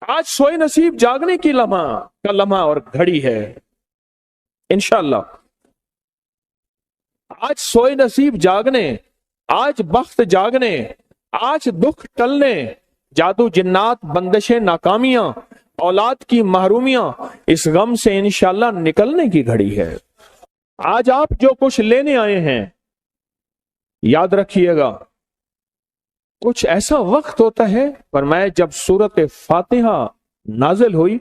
آج سوئے نصیب جاگنے کی لمحہ اور گھڑی ہے انشاءاللہ. آج سوئے نصیب جاگنے، آج بخت جاگنے، آج دکھ ٹلنے، جادو جنات بندشیں ناکامیاں، اولاد کی محرومیاں، اس غم سے انشاءاللہ نکلنے کی گھڑی ہے. آج آپ جو کچھ لینے آئے ہیں یاد رکھیے گا کچھ ایسا وقت ہوتا ہے، فرمایا جب سورت فاتحہ نازل ہوئی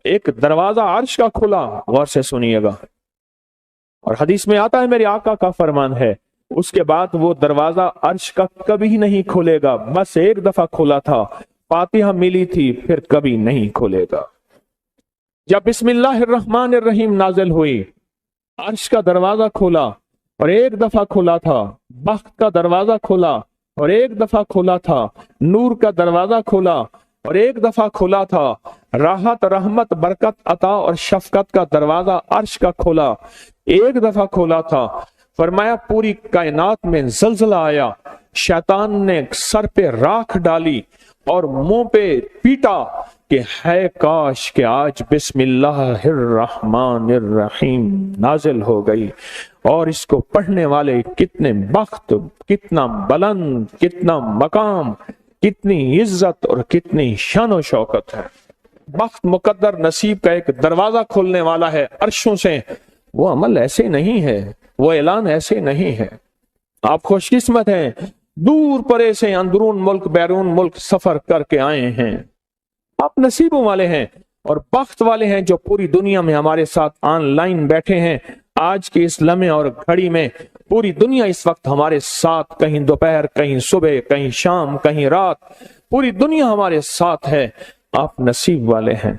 ایک دروازہ عرش کا کھلا. غور سے سنیے گا، اور حدیث میں آتا ہے میرے آقا کا فرمان ہے اس کے بعد وہ دروازہ عرش کا کبھی نہیں کھلے گا. بس ایک دفعہ کھلا تھا، فاتحہ ملی تھی، پھر کبھی نہیں کھلے گا. جب بسم اللہ الرحمن الرحیم نازل ہوئی عرش کا دروازہ کھلا اور ایک دفعہ کھلا تھا، بخت کا دروازہ کھلا اور ایک دفعہ کھلا تھا، نور کا دروازہ کھلا اور ایک دفعہ کھلا تھا، راحت رحمت برکت عطا اور شفقت کا دروازہ عرش کا کھلا ایک دفعہ کھلا تھا. فرمایا پوری کائنات میں زلزلہ آیا، شیطان نے سر پہ راکھ ڈالی اور منہ پہ پیٹا کہ ہے کاش کہ آج بسم اللہ الرحمن الرحیم نازل ہو گئی، اور اس کو پڑھنے والے کتنے بخت، کتنا بلند، کتنا مقام، کتنی عزت اور کتنی شان و شوکت ہے. بخت مقدر نصیب کا ایک دروازہ کھولنے والا ہے عرشوں سے. وہ عمل ایسے نہیں ہے، وہ اعلان ایسے نہیں ہے. آپ خوش قسمت ہیں، دور پرے سے اندرون ملک بیرون ملک سفر کر کے آئے ہیں. آپ نصیبوں والے ہیں اور بخت والے ہیں جو پوری دنیا میں ہمارے ساتھ آن لائن بیٹھے ہیں. آج کے اس لمحے اور گھڑی میں پوری دنیا اس وقت ہمارے ساتھ، کہیں دوپہر، کہیں صبح، کہیں شام، کہیں رات، پوری دنیا ہمارے ساتھ ہے. آپ نصیب والے ہیں.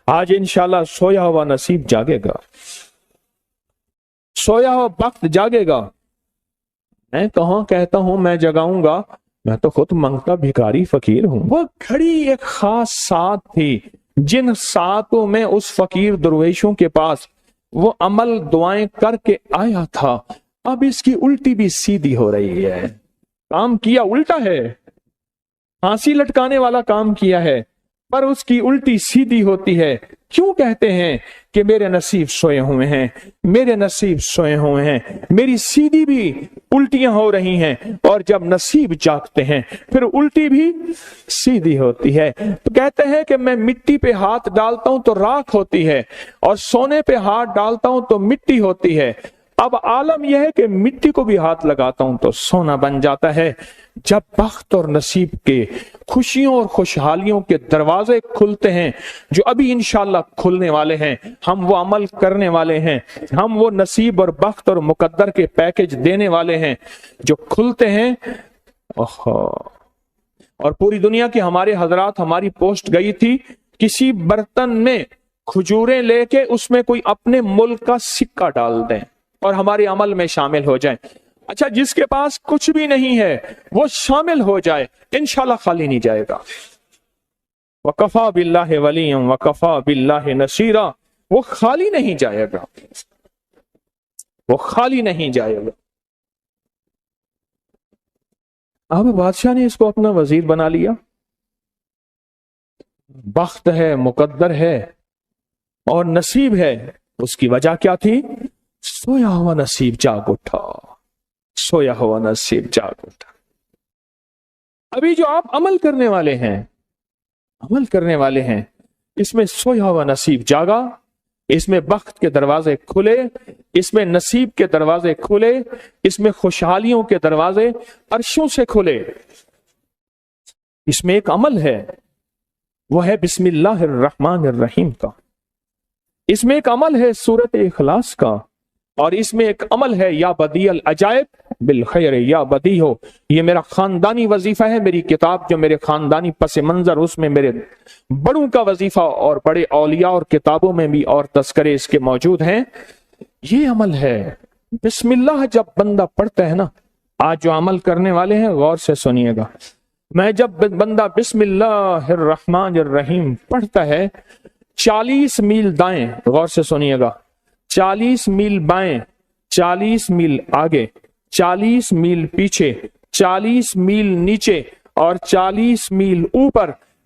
آج انشاءاللہ سویا ہوا نصیب جاگے گا، سویا ہوا وقت جاگے گا. میں کہاں کہتا ہوں میں جگاؤں گا، میں تو خود منگتا بھکاری فقیر ہوں. وہ گھڑی ایک خاص ساتھ تھی جن ساتوں میں اس فقیر درویشوں کے پاس وہ عمل دعائیں کر کے آیا تھا. اب اس کی الٹی بھی سیدھی ہو رہی ہے. کام کیا الٹا ہے، پھانسی لٹکانے والا کام کیا ہے، پر اس کی الٹی سیدھی ہوتی ہے. کیوں کہتے ہیں کہ میرے نصیب سوئے ہوئے ہیں، میرے نصیب سوئے ہوئے ہیں، میری سیدھی بھی الٹیاں ہو رہی ہیں، اور جب نصیب جاگتے ہیں پھر الٹی بھی سیدھی ہوتی ہے. تو کہتے ہیں کہ میں مٹی پہ ہاتھ ڈالتا ہوں تو راکھ ہوتی ہے، اور سونے پہ ہاتھ ڈالتا ہوں تو مٹی ہوتی ہے. اب عالم یہ ہے کہ مٹی کو بھی ہاتھ لگاتا ہوں تو سونا بن جاتا ہے. جب بخت اور نصیب کے خوشیوں اور خوشحالیوں کے دروازے کھلتے ہیں جو ابھی انشاءاللہ کھلنے والے ہیں، ہم وہ عمل کرنے والے ہیں، ہم وہ نصیب اور بخت اور مقدر کے پیکج دینے والے ہیں جو کھلتے ہیں. اور پوری دنیا کے ہمارے حضرات، ہماری پوسٹ گئی تھی کسی برتن میں کھجوریں لے کے اس میں کوئی اپنے ملک کا سکہ ڈال دیں اور ہمارے عمل میں شامل ہو جائیں. اچھا، جس کے پاس کچھ بھی نہیں ہے وہ شامل ہو جائے، انشاءاللہ خالی نہیں جائے گا. وَكَفَى بِاللَّهِ وَلِيًّا وَكَفَى بِاللَّهِ نَصِيرًا. وہ خالی نہیں جائے گا، وہ خالی نہیں جائے گا. اب بادشاہ نے اس کو اپنا وزیر بنا لیا. بخت ہے، مقدر ہے اور نصیب ہے. اس کی وجہ کیا تھی؟ سویا ہوا نصیب جاگ اٹھا، سویا ہوا نصیب جاگ اٹھا. ابھی جو آپ عمل کرنے والے ہیں، عمل کرنے والے ہیں، اس میں سویا ہوا نصیب جاگا، اس میں بخت کے دروازے کھلے، اس میں نصیب کے دروازے کھلے، اس میں خوشحالیوں کے دروازے عرشوں سے کھلے. اس میں ایک عمل ہے، وہ ہے بسم اللہ الرحمن الرحیم کا. اس میں ایک عمل ہے سورت اخلاص کا، اور اس میں ایک عمل ہے یا بدیع العجائب بالخیر یا بدیع ہو. یہ میرا خاندانی وظیفہ ہے. میری کتاب جو میرے خاندانی پس منظر، اس میں میرے بڑوں کا وظیفہ اور بڑے اولیاء اور کتابوں میں بھی اور تذکرے اس کے موجود ہیں. یہ عمل ہے بسم اللہ. جب بندہ پڑھتا ہے نا، آج جو عمل کرنے والے ہیں غور سے سنیے گا، میں جب بندہ بسم اللہ الرحمن الرحیم پڑھتا ہے، 40 میل دائیں، غور سے سنیے گا، 40 میل بائیں، 40 میل آگے، 40 میل پیچھے، 40 میل نیچے اور 40 میل اوپر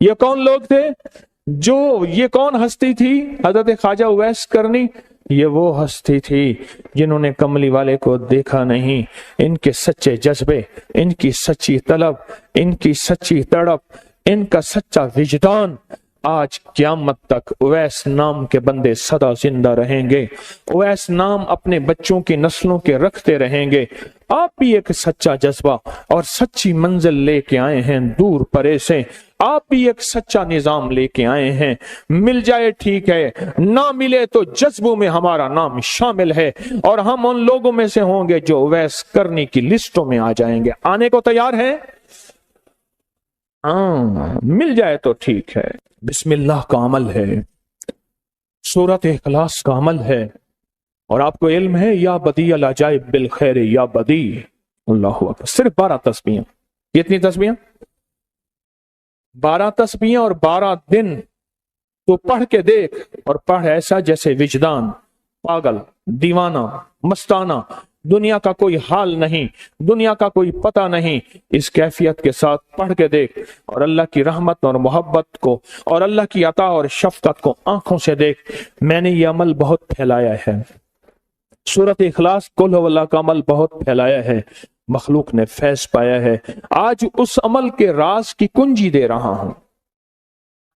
یہ کون لوگ تھے؟ یہ کون ہستی تھی؟ حضرت خواجہ اویس کرنی، یہ وہ ہستی تھی جنہوں نے کملی والے کو دیکھا نہیں۔ ان کے سچے جذبے، ان کی سچی طلب، ان کی سچی تڑپ، ان کا سچا وجدان، آج قیامت تک اویس نام کے بندے سدا زندہ رہیں گے۔ اویس نام اپنے بچوں کی نسلوں کے رکھتے رہیں گے۔ آپ بھی ایک سچا جذبہ اور سچی منزل لے کے آئے ہیں دور پرے سے، آپ بھی ایک سچا نظام لے کے آئے ہیں۔ مل جائے ٹھیک ہے، نہ ملے تو جذبوں میں ہمارا نام شامل ہے، اور ہم ان لوگوں میں سے ہوں گے جو اویس کرنی کی لسٹوں میں آ جائیں گے۔ آنے کو تیار ہیں؟ مل جائے تو ٹھیک ہے۔ بسم اللہ کا عمل ہے، سورۃ اخلاص کا عمل ہے، اور آپ کو علم ہے یا بدیع العجائب بالخیر یا بدیع۔ اللہ اکبر۔ صرف 12 تسبیحیں۔ کتنی تسبیحیں؟ 12 تسبیحیں اور 12 دن تو پڑھ کے دیکھ، اور پڑھ ایسا جیسے وجدان پاگل، دیوانہ، مستانہ، دنیا کا کوئی حال نہیں، دنیا کا کوئی پتہ نہیں، اس کیفیت کے ساتھ پڑھ کے دیکھ، اور اللہ کی رحمت اور محبت کو اور اللہ کی عطا اور شفقت کو آنکھوں سے دیکھ۔ میں نے یہ عمل بہت پھیلایا ہے، سورۃ اخلاص قل هو اللہ کا عمل بہت پھیلایا ہے، مخلوق نے فیض پایا ہے۔ آج اس عمل کے راز کی کنجی دے رہا ہوں،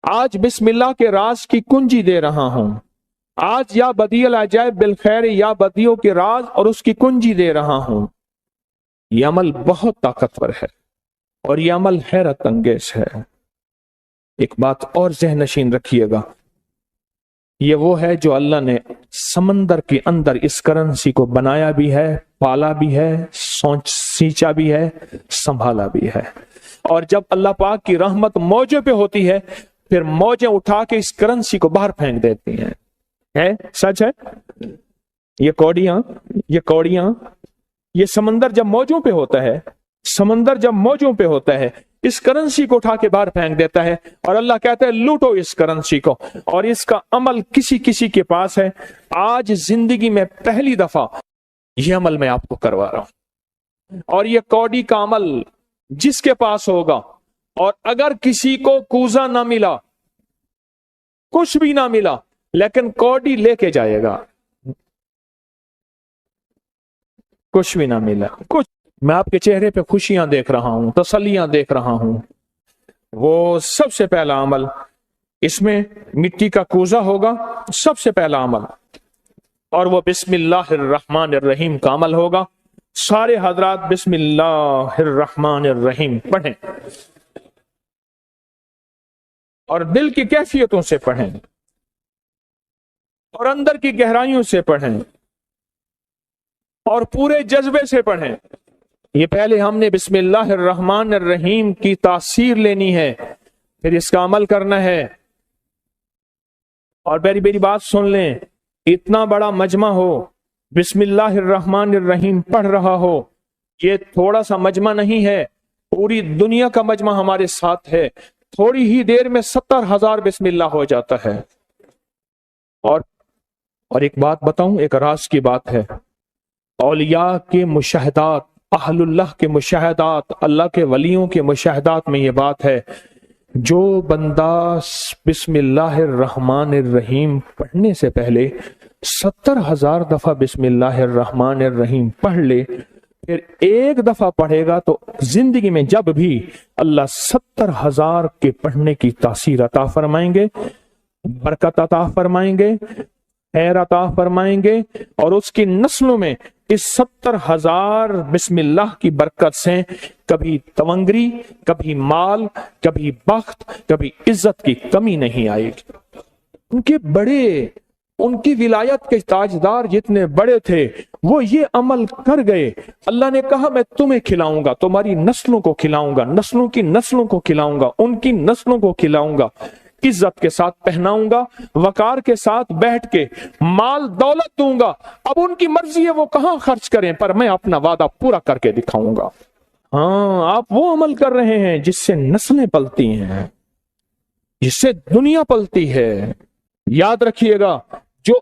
آج بسم اللہ کے راز کی کنجی دے رہا ہوں، آج یا بدیع العجائب بالخیر یا بدیعوں کے راز اور اس کی کنجی دے رہا ہوں۔ یہ عمل بہت طاقتور ہے اور یہ عمل حیرت انگیز ہے۔ ایک بات اور ذہن نشین رکھیے گا، یہ وہ ہے جو اللہ نے سمندر کے اندر اس کرنسی کو بنایا بھی ہے، پالا بھی ہے، سینچا بھی ہے، سنبھالا بھی ہے، اور جب اللہ پاک کی رحمت موجوں پہ ہوتی ہے پھر موجیں اٹھا کے اس کرنسی کو باہر پھینک دیتی ہیں۔ ہے سچ ہے؟ یہ کوڑیاں یہ سمندر جب موجوں پہ ہوتا ہے، سمندر جب موجوں پہ ہوتا ہے اس کرنسی کو اٹھا کے باہر پھینک دیتا ہے، اور اللہ کہتا ہے لوٹو اس کرنسی کو، اور اس کا عمل کسی کے پاس ہے۔ آج زندگی میں پہلی دفعہ یہ عمل میں آپ کو کروا رہا ہوں، اور یہ کوڑی کا عمل جس کے پاس ہوگا، اور اگر کسی کو کوزہ نہ ملا، کچھ بھی نہ ملا، لیکن کوڑی لے کے جائے گا، کچھ بھی نہ ملا، کچھ، میں آپ کے چہرے پہ خوشیاں دیکھ رہا ہوں، تسلیاں دیکھ رہا ہوں، وہ سب سے پہلا عمل، اس میں مٹی کا کوزہ ہوگا، سب سے پہلا عمل، اور وہ بسم اللہ الرحمن الرحیم کا عمل ہوگا۔ سارے حضرات بسم اللہ الرحمن الرحیم پڑھیں، اور دل کی کیفیتوں سے پڑھیں، اور اندر کی گہرائیوں سے پڑھیں، اور پورے جذبے سے پڑھیں۔ یہ پہلے ہم نے بسم اللہ الرحمن الرحیم کی تاثیر لینی ہے، پھر اس کا عمل کرنا ہے۔ اور میری بات سن لیں، اتنا بڑا مجمع ہو، بسم اللہ الرحمن الرحیم پڑھ رہا ہو، یہ تھوڑا سا مجمع نہیں ہے، پوری دنیا کا مجمع ہمارے ساتھ ہے، تھوڑی ہی دیر میں 70,000 بسم اللہ ہو جاتا ہے۔ اور ایک بات بتاؤں، ایک راز کی بات ہے، اولیاء کے مشاہدات، اہل اللہ کے مشاہدات، اللہ کے ولیوں کے مشاہدات میں یہ بات ہے، جو بندہ بسم اللہ الرحمن الرحیم پڑھنے سے پہلے 70,000 دفعہ بسم اللہ الرحمن الرحیم پڑھ لے، پھر ایک دفعہ پڑھے گا تو زندگی میں جب بھی اللہ 70,000 کے پڑھنے کی تاثیر عطا فرمائیں گے، برکت عطا فرمائیں گے، خیر عطا فرمائیں گے، اور اس کی نسلوں میں اس 70,000 بسم اللہ کی برکت سے کبھی تونگری، کبھی مال، کبھی بخت، کبھی عزت کی کمی نہیں آئے گی۔ ان کی ولایت کے تاجدار جتنے بڑے تھے وہ یہ عمل کر گئے، اللہ نے کہا میں تمہیں کھلاؤں گا، تمہاری نسلوں کو کھلاؤں گا، نسلوں کی نسلوں کو کھلاؤں گا، ان کی نسلوں کو کھلاؤں گا، عزت کے ساتھ پہناؤں گا، وقار کے ساتھ بیٹھ کے مال دولت دوں گا، اب ان کی مرضی ہے وہ کہاں خرچ کریں، پر میں اپنا وعدہ پورا کر کے دکھاؤں گا۔ ہاں، آپ وہ عمل کر رہے ہیں جس سے نسلیں پلتی ہیں، جس سے دنیا پلتی ہے۔ یاد رکھیے گا، جو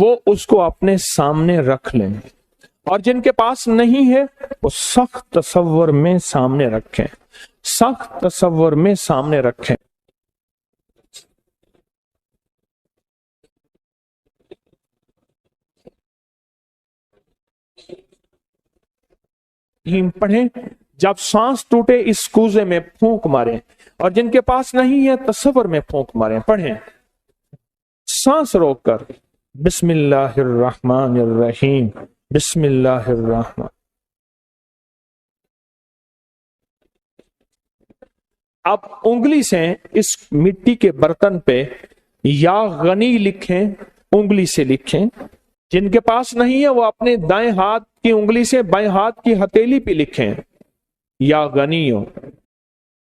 وہ اس کو اپنے سامنے رکھ لیں، اور جن کے پاس نہیں ہے وہ سخت تصور میں سامنے رکھیں، سخت تصور میں سامنے رکھیں۔ پڑھیں، جب سانس ٹوٹے اس کوزے میں پھونک ماریں، اور جن کے پاس نہیں ہے تصور میں پھونک ماریں۔ پڑھیں سانس روک کر، بسم اللہ الرحمن الرحیم، بسم اللہ الرحمن۔ اب انگلی سے اس مٹی کے برتن پہ یا غنی لکھیں، انگلی سے لکھیں۔ جن کے پاس نہیں ہے وہ اپنے دائیں ہاتھ کی انگلی سے بائیں ہاتھ کی ہتھیلی پہ لکھیں، یا غنی ہو۔